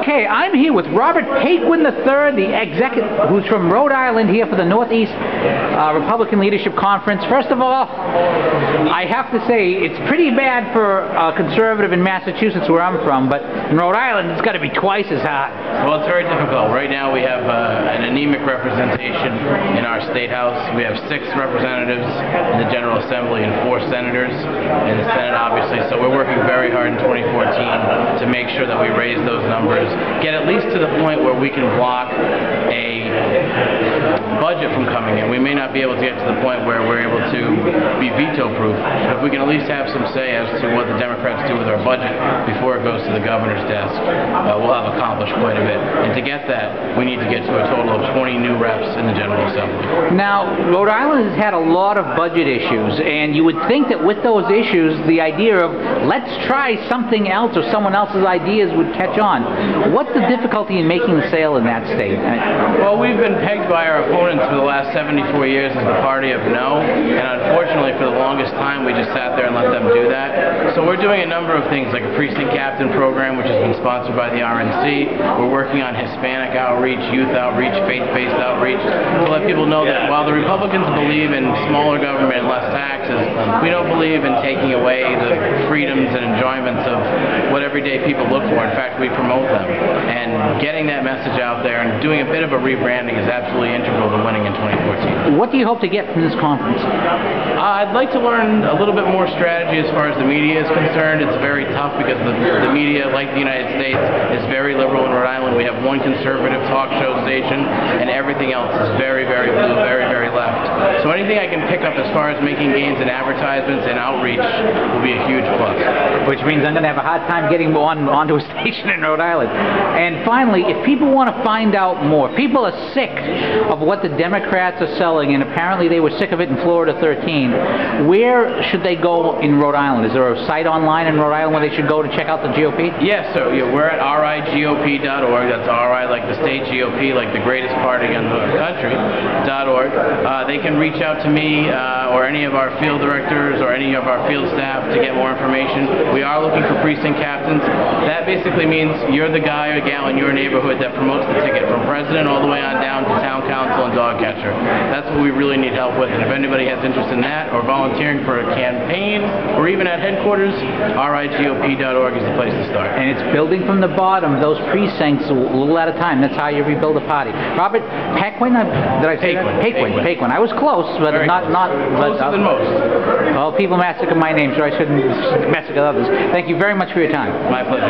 Okay, I'm here with Robert Paquin III, the executive, who's from Rhode Island, here for the Northeast Republican Leadership Conference. First of all, I have to say it's pretty bad for a conservative in Massachusetts, where I'm from, but in Rhode Island it's got to be twice as hot. Well, it's very difficult. Right now we have an anemic representation in our state house. We have 6 representatives in the General Assembly and 4 senators in the Senate, obviously. So we're working very hard in 2014 to make sure that we raise those numbers, get at least to the point where we can block a budget from coming in. We may not be able to get to the point where we're able to be veto-proof, but if we can at least have some say as to what the Democrats do with our budget before it goes to the governor's desk, we'll have accomplished quite a bit. And to get that, we need to get to a total of 20 new reps in the General Assembly. Now, Rhode Island has had a lot of budget issues, and you would think that with those issues, the idea of let's try something else or someone else's ideas would catch on. What's the difficulty in making the sale in that state? Well, we've been pegged by our opponents for the last 74 years as the party of no, and unfortunately for the longest time we just sat there and let them do that. So we're doing a number of things like a precinct captain program, which has been sponsored by the RNC. We're working on Hispanic outreach, youth outreach, faith-based outreach, to let people know that while the Republicans believe in smaller government and less taxes, we don't believe in taking away the freedoms and enjoyments of what everyday people look for. In fact, we promote them. And getting that message out there and doing a bit of a rebranding is absolutely integral to winning in 2014. What do you hope to get from this conference? I'd like to learn a little bit more strategy as far as the media is concerned. It's very tough because the media, like the United States, is very liberal in Rhode Island. We have one conservative talk show station, and everything else is very, very blue, very, very left. So anything I can pick up as far as making gains in advertisements and outreach will be a huge plus. Which means I'm going to have a hard time getting onto a station in Rhode Island. And finally, if people want to find out more, people are sick of what the Democrats are selling, and apparently they were sick of it in Florida 13. Where should they go in Rhode Island? Is there a site online in Rhode Island where they should go to check out the GOP? Yes, so we're at rigop.org. That's RI like the state, GOP like the greatest party in the country, .org. They can reach out to me or any of our field directors or any of our field staff to get more information. We are looking for precinct captains. That basically means you're the guy or gal in your neighborhood that promotes the ticket from president all the way on down to town council and dog catcher. That's what we really need help with. And if anybody has interest in that or volunteering for a campaign or even at headquarters, rigop.org is the place to start. And it's building from the bottom, those precincts, a little at a time. That's how you rebuild a party. Robert Paquin, did I say that? Paquin. I was close, but not closer than most. Well, people massacre my name, so I shouldn't massacre others. Thank you very much for your time. My pleasure.